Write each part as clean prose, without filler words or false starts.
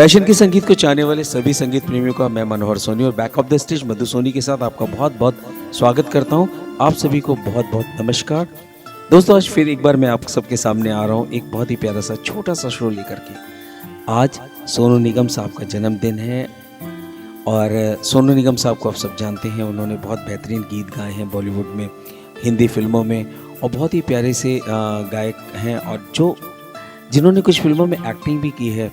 Fashion के संगीत को चाहने वाले सभी संगीत प्रेमियों का मैं मनोहर सोनी और बैक ऑफ द स्टेज मधु सोनी के साथ आपका बहुत बहुत स्वागत करता हूं। आप सभी को बहुत बहुत नमस्कार। दोस्तों, आज फिर एक बार मैं आप सबके सामने आ रहा हूं एक बहुत ही प्यारा सा छोटा सा शो लेकर के। आज सोनू निगम साहब का जन्मदिन है और सोनू निगम साहब को आप सब जानते हैं, उन्होंने बहुत बेहतरीन गीत गाए हैं बॉलीवुड में, हिंदी फिल्मों में, और बहुत ही प्यारे से गायक हैं और जिन्होंने कुछ फिल्मों में एक्टिंग भी की है।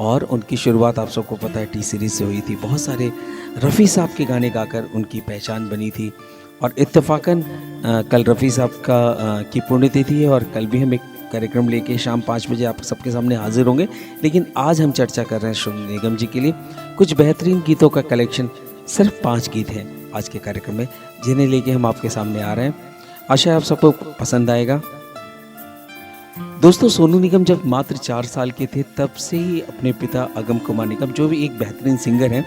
और उनकी शुरुआत आप सबको पता है टी सीरीज़ से हुई थी। बहुत सारे रफ़ी साहब के गाने गाकर उनकी पहचान बनी थी और इत्तेफाकन कल रफ़ी साहब की पुण्यतिथि है और कल भी हम एक कार्यक्रम लेके शाम 5 बजे आप सबके सामने हाजिर होंगे। लेकिन आज हम चर्चा कर रहे हैं सोनू निगम जी के लिए कुछ बेहतरीन गीतों का कलेक्शन। सिर्फ 5 गीत हैं आज के कार्यक्रम में जिन्हें लेके हम आपके सामने आ रहे हैं। आशा है आप सबको पसंद आएगा। दोस्तों, सोनू निगम जब मात्र 4 साल के थे तब से ही अपने पिता अगम कुमार निगम, जो भी एक बेहतरीन सिंगर हैं,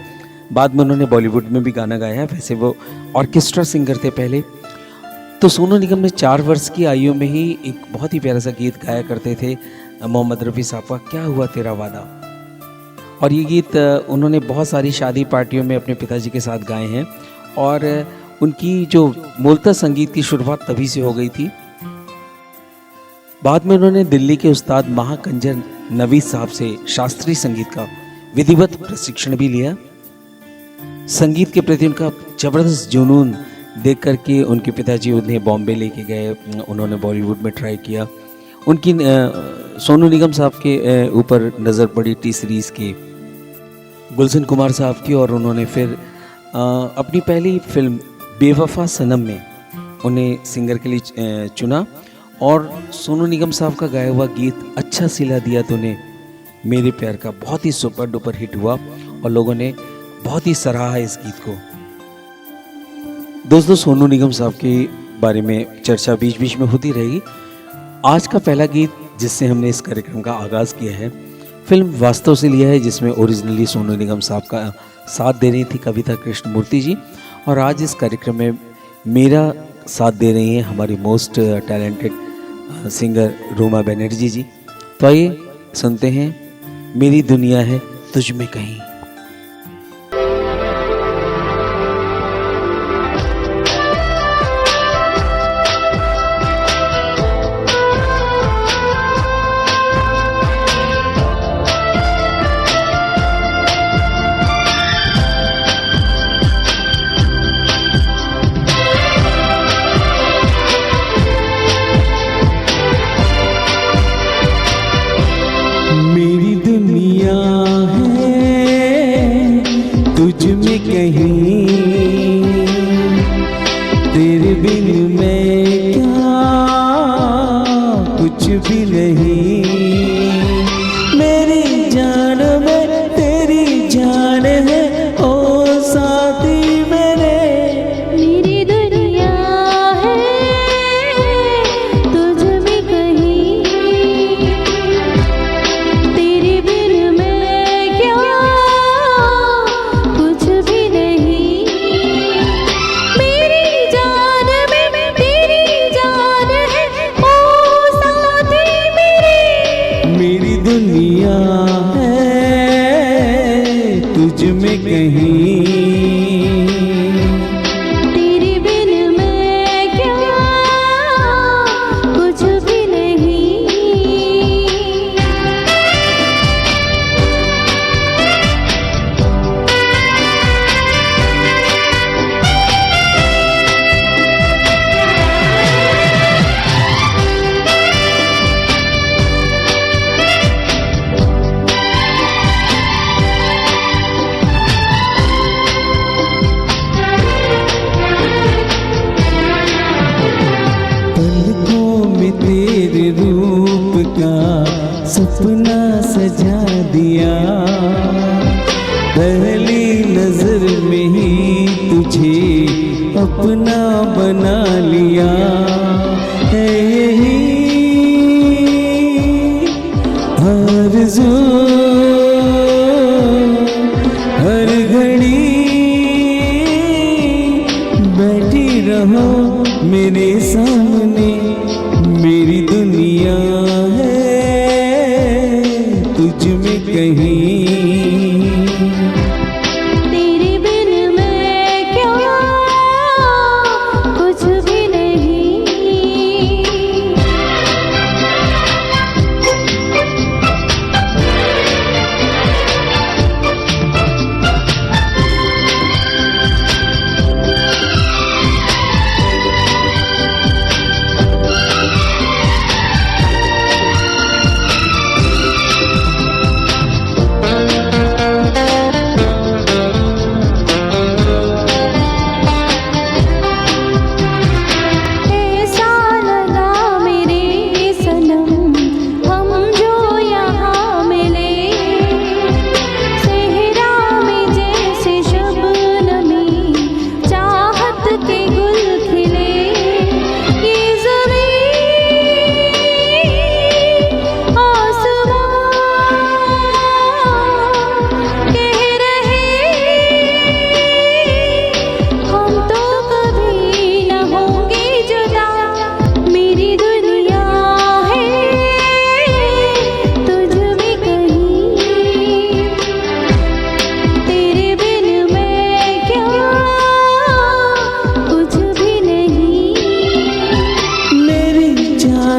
बाद में उन्होंने बॉलीवुड में भी गाना गाया है। वैसे वो ऑर्केस्ट्रा सिंगर थे पहले। तो सोनू निगम ने 4 वर्ष की आयु में ही एक बहुत ही प्यारा सा गीत गाया करते थे मोहम्मद रफ़ी साहब का, क्या हुआ तेरा वादा। और ये गीत उन्होंने बहुत सारी शादी पार्टियों में अपने पिताजी के साथ गाए हैं और उनकी जो मूलतः संगीत की शुरुआत तभी से हो गई थी। बाद में उन्होंने दिल्ली के उस्ताद महाकंजर नवीद साहब से शास्त्रीय संगीत का विधिवत प्रशिक्षण भी लिया। संगीत के प्रति उनका ज़बरदस्त जुनून देख करके उनके पिताजी उन्हें बॉम्बे लेके गए, उन्होंने बॉलीवुड में ट्राई किया। उनकी सोनू निगम साहब के ऊपर नज़र पड़ी टी सीरीज़ के गुलशन कुमार साहब की और उन्होंने फिर अपनी पहली फिल्म बेवफा सनम में उन्हें सिंगर के लिए चुना और सोनू निगम साहब का गाया हुआ गीत अच्छा सिला दिया तूने मेरे प्यार का बहुत ही सुपर डुपर हिट हुआ और लोगों ने बहुत ही सराहा इस गीत को। दोस्तों, सोनू निगम साहब के बारे में चर्चा बीच बीच में होती रहेगी। आज का पहला गीत जिससे हमने इस कार्यक्रम का आगाज़ किया है फिल्म वास्तव से लिया है, जिसमें ओरिजिनली सोनू निगम साहब का साथ दे रही थी कविता कृष्णमूर्ति जी, और आज इस कार्यक्रम में मेरा साथ दे रही हैं हमारी most talented singer Ruma Banerjee ji. तो आइए सुनते हैं मेरी दुनिया है तुझ में कहीं। मेरी दुनिया है तुझ में कहीं, तेरे बिन मैं क्या कुछ भी नहीं। मेरी जान में तेरी जान है ओ साथी मेरे। मेरी दुनिया है तुझ में कहीं, तेरे बिन मैं क्या कुछ भी नहीं। मेरी जान में तेरी जान है ओ साथी मेरे। मेरी दुनिया है तुझ में कहीं, तेरे बिन मैं क्या कुछ भी नहीं। पलकों में तेरे रूप का सपना सजा दिया। पहली नजर में ही तुझे अपना बना लिया। है यही आरज़ू हर घड़ी बैठी रहो मेरे सामने। मेरी दुनिया है तुझ में कहीं।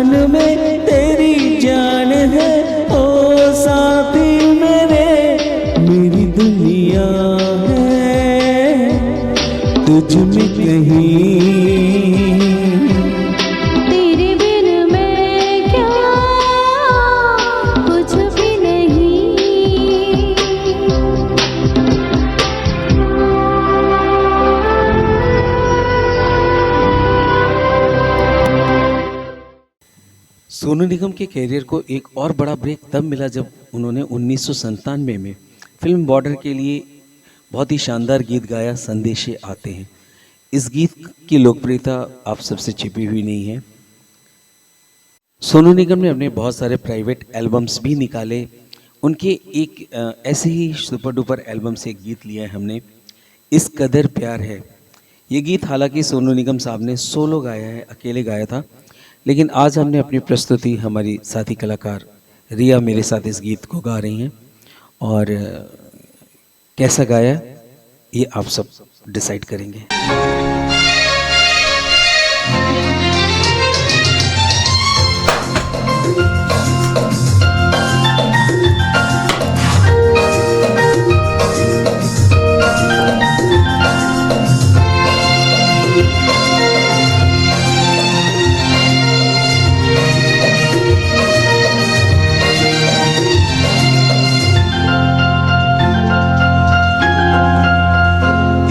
जान में तेरी जान है ओ साथी मेरे, मेरी दुनिया है तुझ में कहीं। तेरे बिन मैं क्या, कुछ भी नहीं। सोनू निगम के कैरियर को एक और बड़ा ब्रेक तब मिला जब उन्होंने 1997 में फिल्म बॉर्डर के लिए बहुत ही शानदार गीत गाया, संदेशे आते हैं। इस गीत की लोकप्रियता आप सबसे छिपी हुई नहीं है। सोनू निगम ने अपने बहुत सारे प्राइवेट एल्बम्स भी निकाले। उनके एक ऐसे ही सुपर डुपर एल्बम से एक गीत लिया है हमने, इस कदर प्यार है। ये गीत हालांकि सोनू निगम साहब ने सोलो गाया है, अकेले गाया था, लेकिन आज हमने अपनी प्रस्तुति हमारी साथी कलाकार रिया मेरे साथ इस गीत को गा रही हैं और कैसा गाया ये आप सब डिसाइड करेंगे।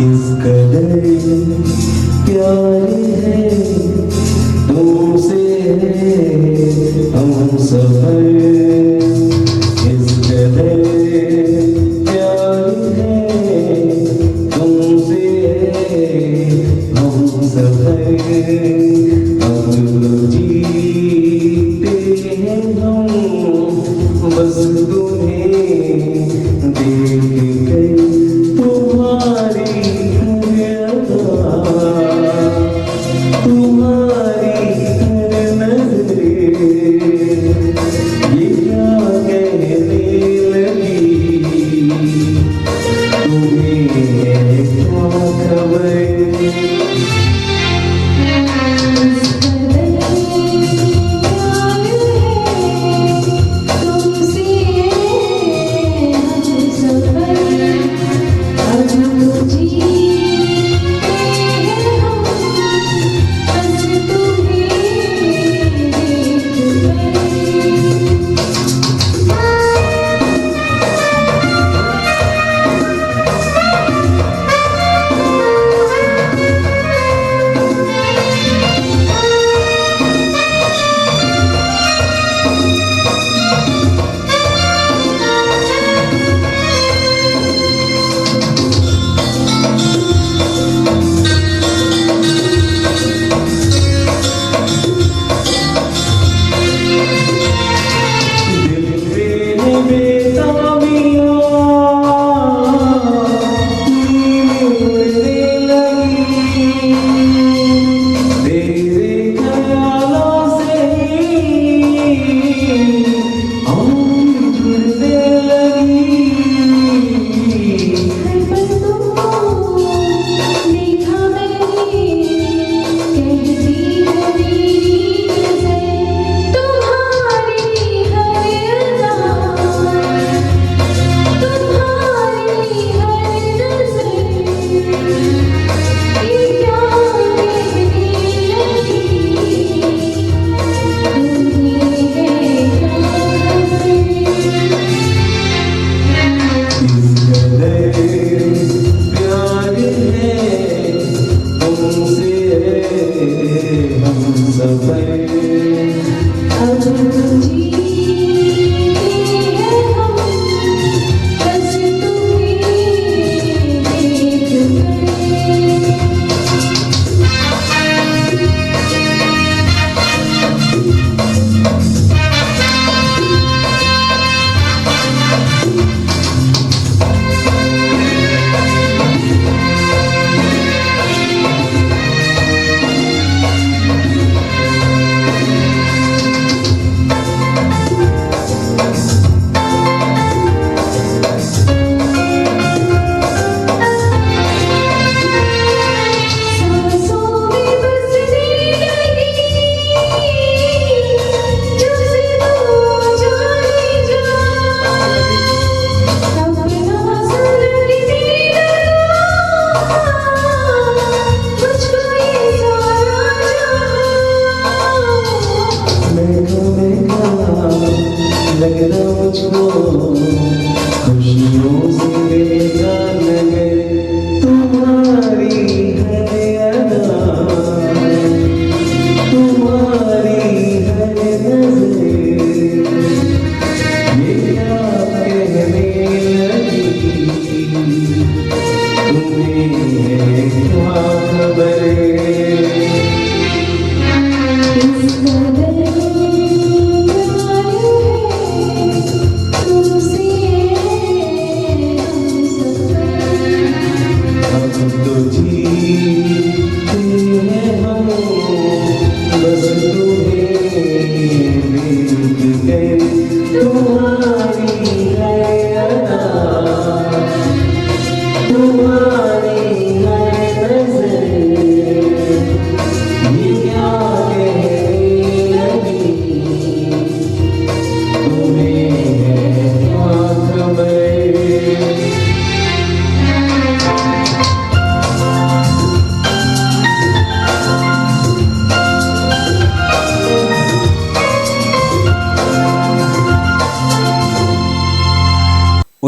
इस कदर प्यार है तुमसे है हम सफर, इस कदर प्यार है तुमसे है हम सफर, अब तो जीते हैं हम बस तुम्हें देख कर, तुम्हारी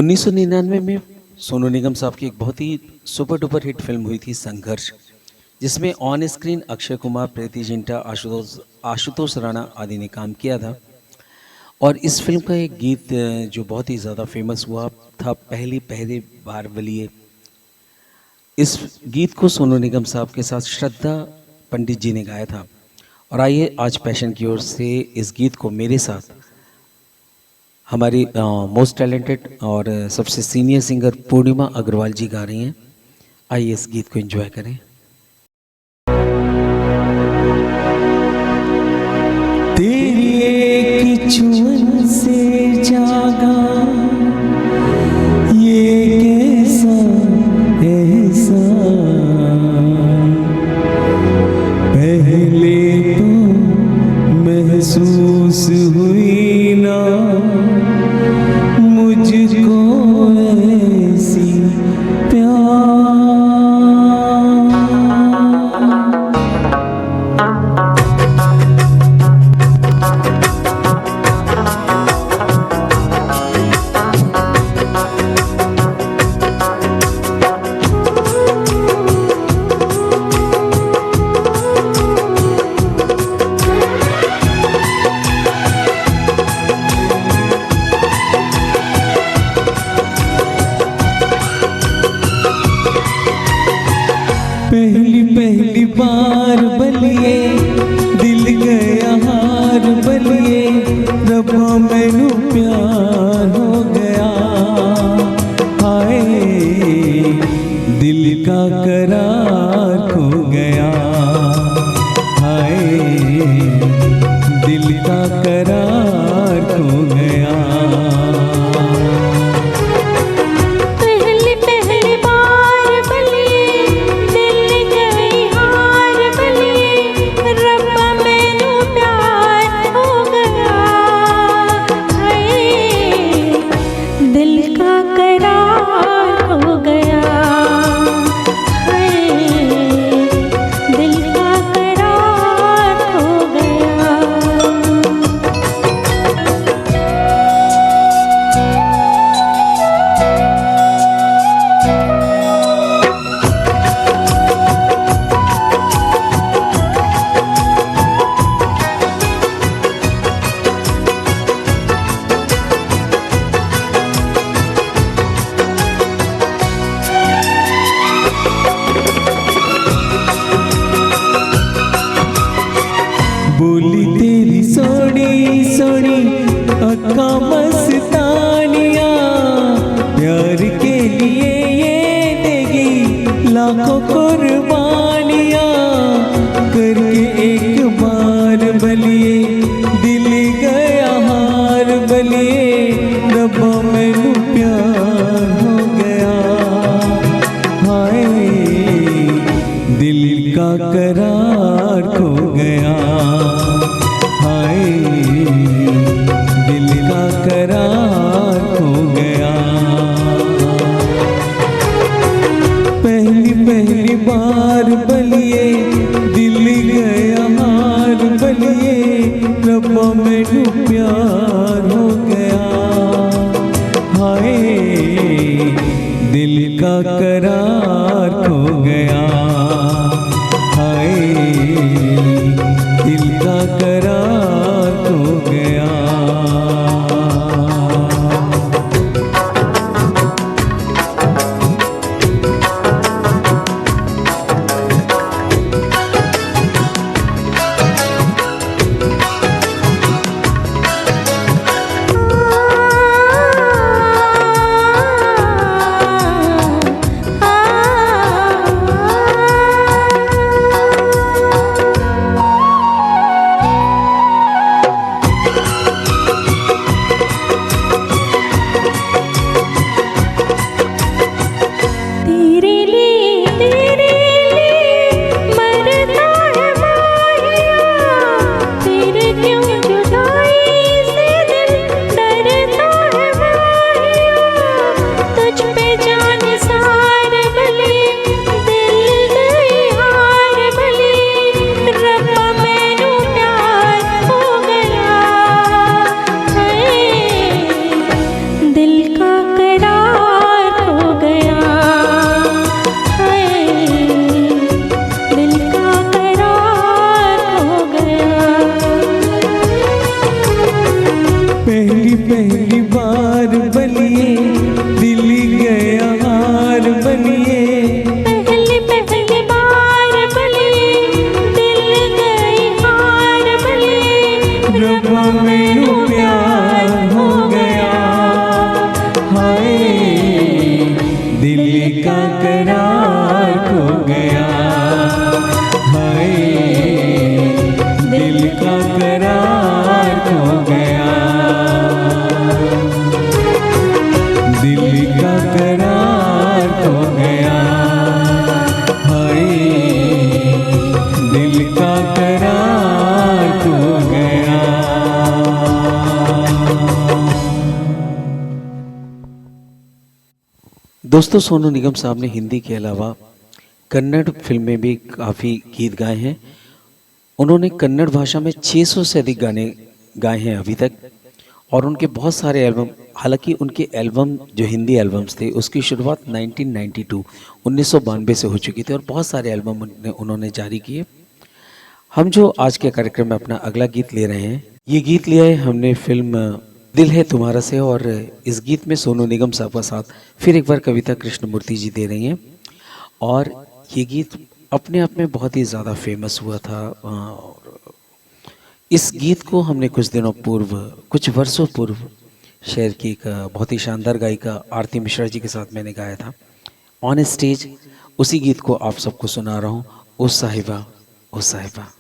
1999 में सोनू निगम साहब की एक बहुत ही सुपर डुपर हिट फिल्म हुई थी संघर्ष, जिसमें ऑन स्क्रीन अक्षय कुमार, प्रीति जिंटा, आशुतोष राणा आदि ने काम किया था। और इस फिल्म का एक गीत जो बहुत ही ज़्यादा फेमस हुआ था, पहली पहली बार बलिए। इस गीत को सोनू निगम साहब के साथ श्रद्धा पंडित जी ने गाया था। और आइए आज पैशन की ओर से इस गीत को मेरे साथ हमारी मोस्ट टैलेंटेड और सबसे सीनियर सिंगर पूर्णिमा अग्रवाल जी गा रही हैं। आइए इस गीत को एंजॉय करें। तेरी एक छुअन से जागा ये कैसा एहसान, पहले तो महसूस हुई ना मुझको ऐसी प्यार। पहली पहली बार बलिए दिल गया हार बलिए, रब्बा मैनू प्यार हो गया। हाय दिल का करार खो गया, हाय दिल का करार खो गया। बोली तेरी सोनी सोनी अक्का मस्तानिया, प्यार के लिए ये देगी लाखों कुर्बानियाँ। करके एक बार बलिए दिल गया हार बलिए, रब्बा मैनू प्यार हो गया। हाय दिल का करार खो गया, हाय दिल का करार खो गया। पहली पहली बार बलिए दिल गया हार बलिए, रब्बा मैनू प्यार हो गया। हाय दिल का करार खो गया, हाय दिल का करार खो गया। रब्बा मैनू प्यार हो गया, हाय दिल का करार खो गया, हाय दिल का करार खो गया, दिल का करार खो गया, हाय दिल का करार खो गया। दोस्तों, सोनू निगम साहब ने हिंदी के अलावा कन्नड़ फिल्म में भी काफ़ी गीत गाए हैं। उन्होंने कन्नड़ भाषा में 600 से अधिक गाने गाए हैं अभी तक, और उनके बहुत सारे एल्बम, हालांकि उनके एल्बम जो हिंदी एल्बम्स थे उसकी शुरुआत 1992 से हो चुकी थी, और बहुत सारे एल्बम उन्होंने जारी किए। हम जो आज के कार्यक्रम में अपना अगला गीत ले रहे हैं, ये गीत लिया है हमने फिल्म दिल है तुम्हारा से, और इस गीत में सोनू निगम साहब का साथ फिर एक बार कविता कृष्णमूर्ति जी दे रही हैं। और ये गीत अपने आप में बहुत ही ज़्यादा फेमस हुआ था। और इस गीत को हमने कुछ दिनों पूर्व, कुछ वर्षों पूर्व शहर की एक बहुत ही शानदार गायिका आरती मिश्रा जी के साथ मैंने गाया था ऑन स्टेज। उसी गीत को आप सबको सुना रहा हूँ, ओ साहिबा ओ साहिबा।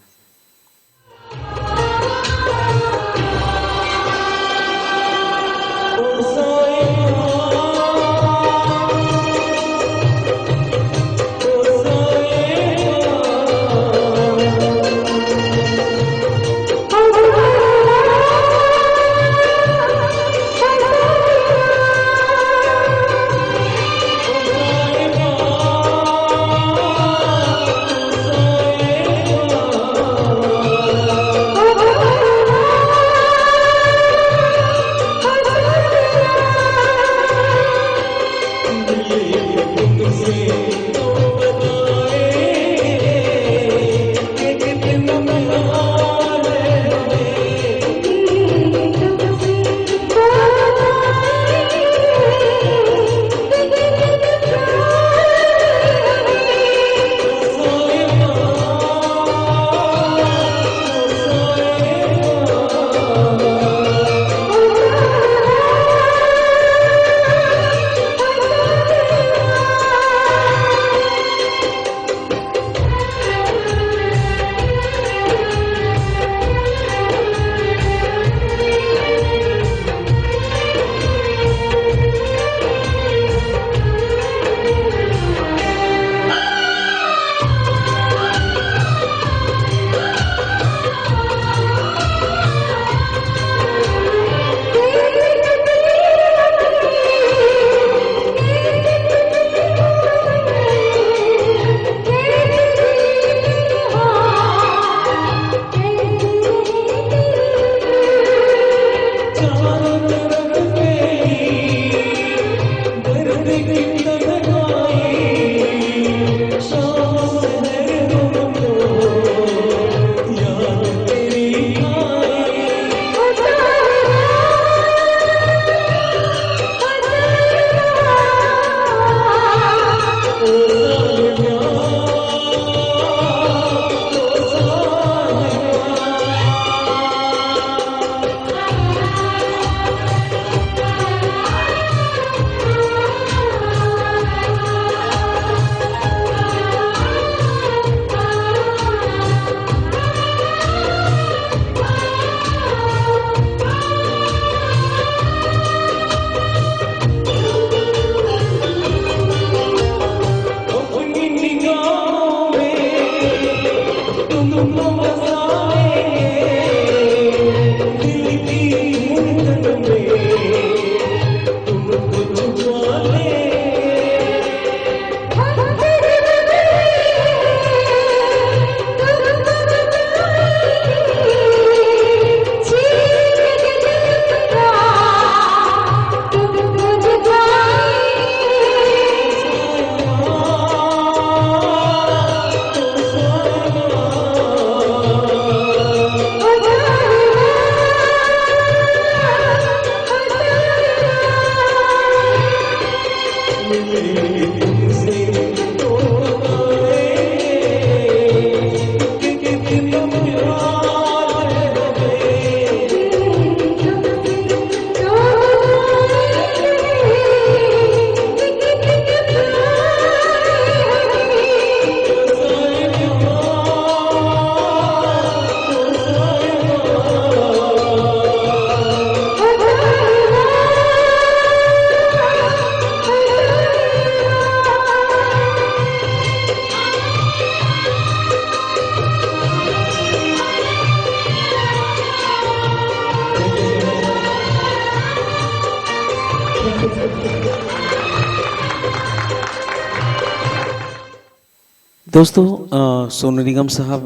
दोस्तों सोनू निगम साहब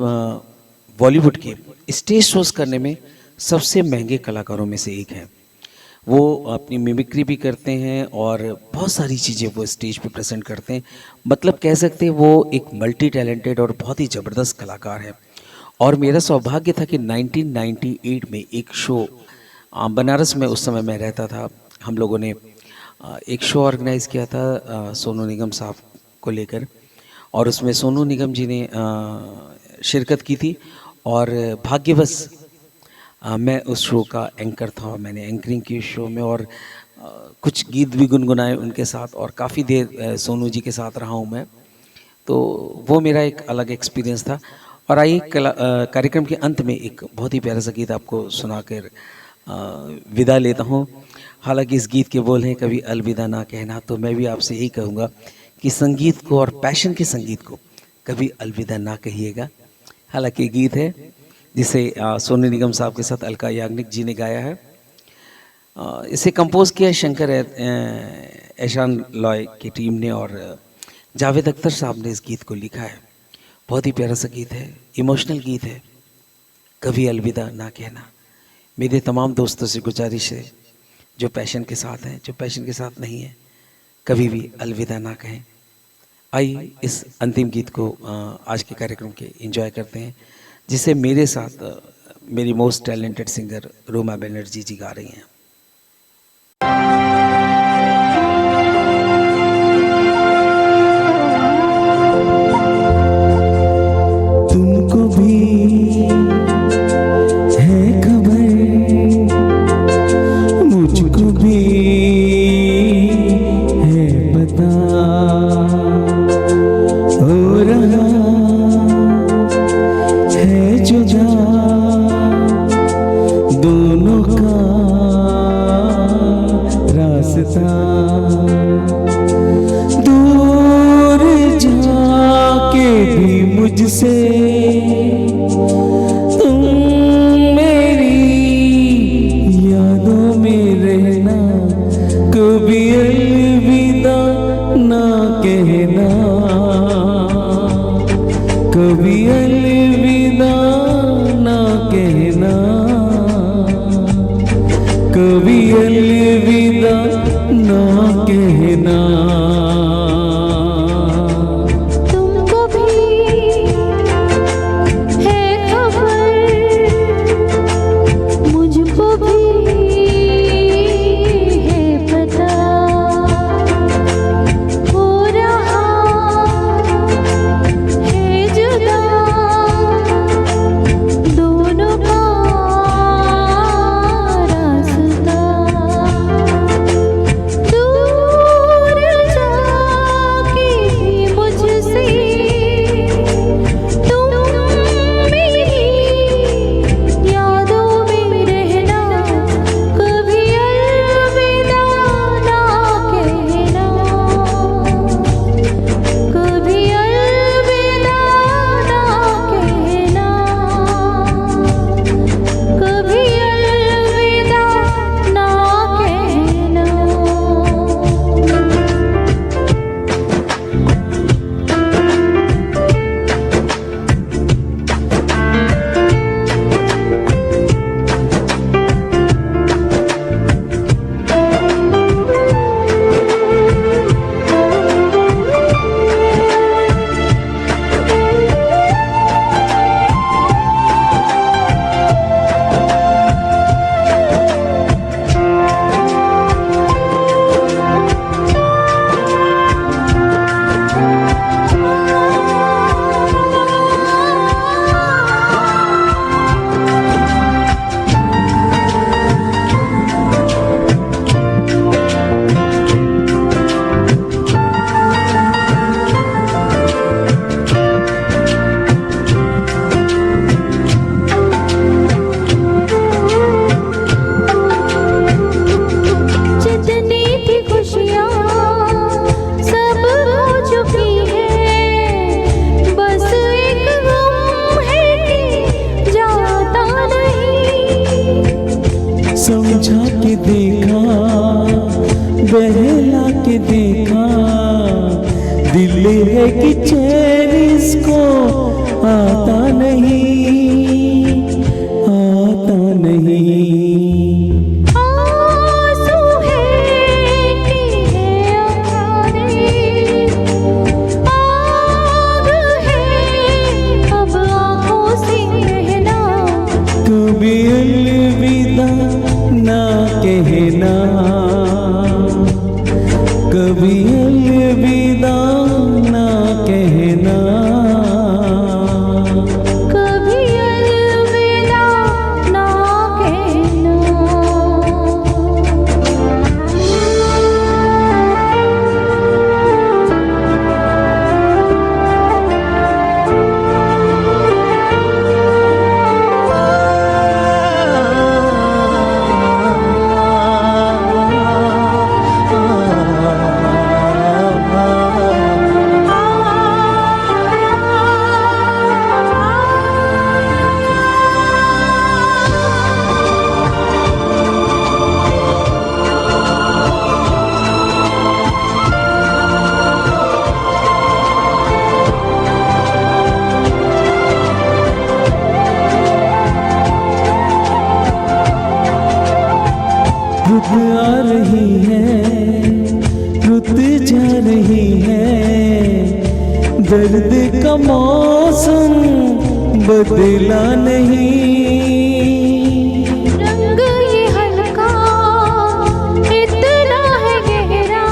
बॉलीवुड के स्टेज शोज करने में सबसे महंगे कलाकारों में से एक हैं। वो अपनी मिमिक्री भी करते हैं और बहुत सारी चीज़ें वो स्टेज पे प्रेजेंट करते हैं। मतलब कह सकते हैं वो एक मल्टी टैलेंटेड और बहुत ही ज़बरदस्त कलाकार है। और मेरा सौभाग्य था कि 1998 में एक शो बनारस में, उस समय मैं रहता था, हम लोगों ने एक शो ऑर्गेनाइज़ किया था सोनू निगम साहब को लेकर, और उसमें सोनू निगम जी ने शिरकत की थी। और भाग्यवश मैं उस शो का एंकर था। मैंने एंकरिंग की उस शो में और कुछ गीत भी गुनगुनाए उनके साथ, और काफ़ी देर सोनू जी के साथ रहा हूँ मैं। तो वो मेरा एक अलग एक्सपीरियंस था। और आइए कार्यक्रम के अंत में एक बहुत ही प्यारा सा गीत आपको सुनाकर विदा लेता हूँ। हालांकि इस गीत के बोल हैं कभी अलविदा ना कहना, तो मैं भी आपसे यही कहूँगा कि संगीत को और पैशन के संगीत को कभी अलविदा ना कहिएगा। हालांकि गीत है जिसे सोनू निगम साहब के साथ अलका याग्निक जी ने गाया है। इसे कंपोज किया शंकर एहसान लॉय की टीम ने, और जावेद अख्तर साहब ने इस गीत को लिखा है। बहुत ही प्यारा सा गीत है, इमोशनल गीत है, कभी अलविदा ना कहना। मेरे तमाम दोस्तों से गुजारिश है, जो पैशन के साथ हैं, जो पैशन के साथ नहीं है, कभी भी अलविदा ना कहें। आइए इस अंतिम गीत को आज के कार्यक्रम के एंजॉय करते हैं, जिसे मेरे साथ मेरी most talented singer Roma Banerjee ji गा रही हैं। तुमको भी है खबर, मुझको भी है पता, हो रहा है जुदा दोनों का रास्ता। दूर जाके भी मुझसे तुम मेरी यादों में रहना, कभी अलविदा ना कहना, कभी अलविदा ना कहना, कभी अलविदा ना कहना। तुमको भी है खबर, मुझको भी है पता, हो रहा है जुदा दोनों का रास्ता। दूर जाके भी मुझसे तुम मेरी यादों में रहना, कभी अलविदा ना कहना, कभी अलविदा ना कहना, कभी अलविदा ना कहना। जितनी भी खुशियाँ सब हो चुकी है, बस एक गम है कि जाता नहीं। समझा के देखा, बहला के देखा, दिल है कि चैन इसको आता नहीं, आता नहीं। आंसू है अंगारे, आग है अब आँखों से कहना, कभी अलविदा ना कहना, कभी अलविदा ना कहना। कभी अलविदा ना कहना। रुत आ रही है, रुत जा रही है, दर्द का मौसम बदला नहीं। रंग ये हल्का इतना है गहरा,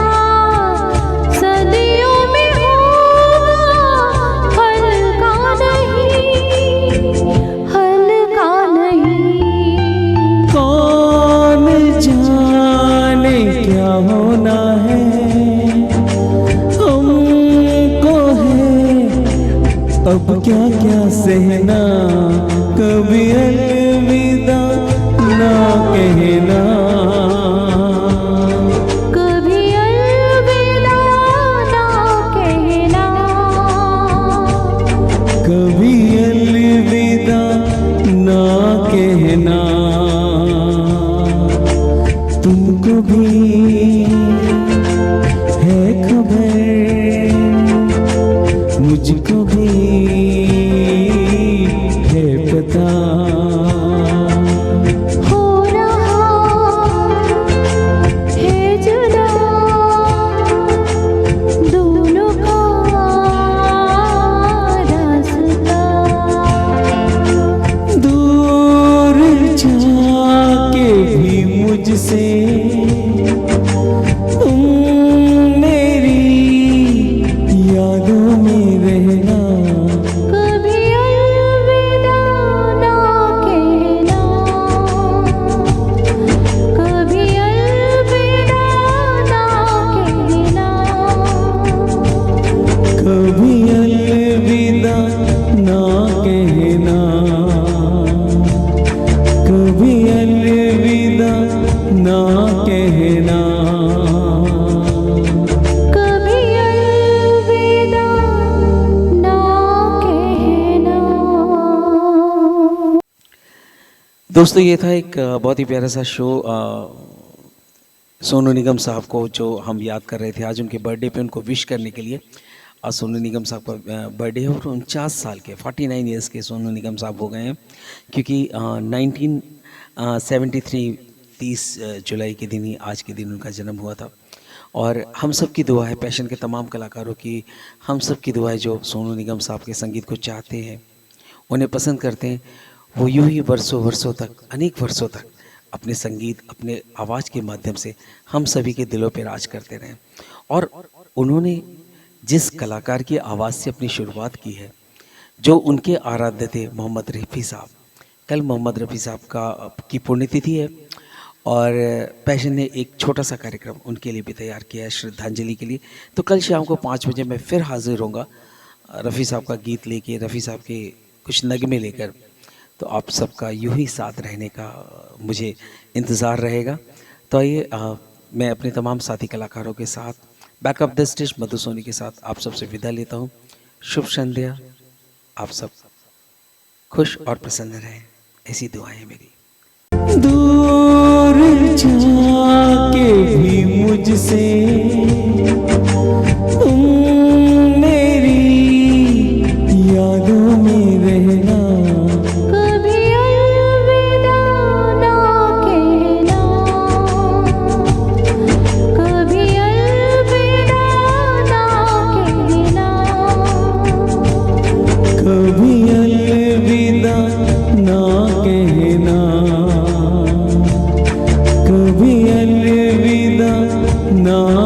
सदियों में होगा हल्का नहीं, हल्का नहीं। कौन जाने क्या होना है, हमको है अब क्या क्या सहना, कभी अलविदा ना कहना, कभी अलविदा ना कहना, कभी अलविदा ना कहना। तुमको भी है खबर, मुझको भी है पता, हो रहा है जुदा दोनों का रास्ता। दूर जाके भी मुझसे तुम मेरी यादों में रहना, कभी अलविदा ना कहना, कभी अलविदा ना कहना, कभी अलविदा ना कहना, कभी अलविदा ना कहना। कभी अलविदा ना कहना। दोस्तों ये था एक बहुत ही प्यारा सा शो सोनू निगम साहब को जो हम याद कर रहे थे आज उनके बर्थडे पे उनको विश करने के लिए। आज सोनू निगम साहब का बर्थडे है और 49 साल के 49 ईयर्स के सोनू निगम साहब हो गए हैं क्योंकि 1973 30 जुलाई के दिन ही आज के दिन उनका जन्म हुआ था। और हम सब की दुआ है, पैशन के तमाम कलाकारों की हम सब की दुआ है जो सोनू निगम साहब के संगीत को चाहते हैं, उन्हें पसंद करते हैं, वो यूं ही वर्षों वर्षों तक, अनेक वर्षों तक अपने संगीत, अपने आवाज़ के माध्यम से हम सभी के दिलों पर राज करते रहें। और उन्होंने जिस कलाकार की आवाज़ से अपनी शुरुआत की है, जो उनके आराध्य थे मोहम्मद रफ़ी साहब। कल मोहम्मद रफ़ी साहब की पुण्यतिथि है और पैशन ने एक छोटा सा कार्यक्रम उनके लिए भी तैयार किया है श्रद्धांजलि के लिए। तो कल शाम को 5 बजे मैं फिर हाजिर होऊंगा रफ़ी साहब का गीत लेके, रफ़ी साहब के कुछ नगमे लेकर। तो आप सबका यूं ही साथ रहने का मुझे इंतज़ार रहेगा। तो आइए मैं अपने तमाम साथी कलाकारों के साथ बैक ऑफ द स्टेज मधु सोनी के साथ आप सबसे विदा लेता हूँ। शुभ संध्या, आप सब खुश और प्रसन्न रहें, ऐसी दुआएं मेरी। दूर जाके भी मुझसे तुम मेरी ना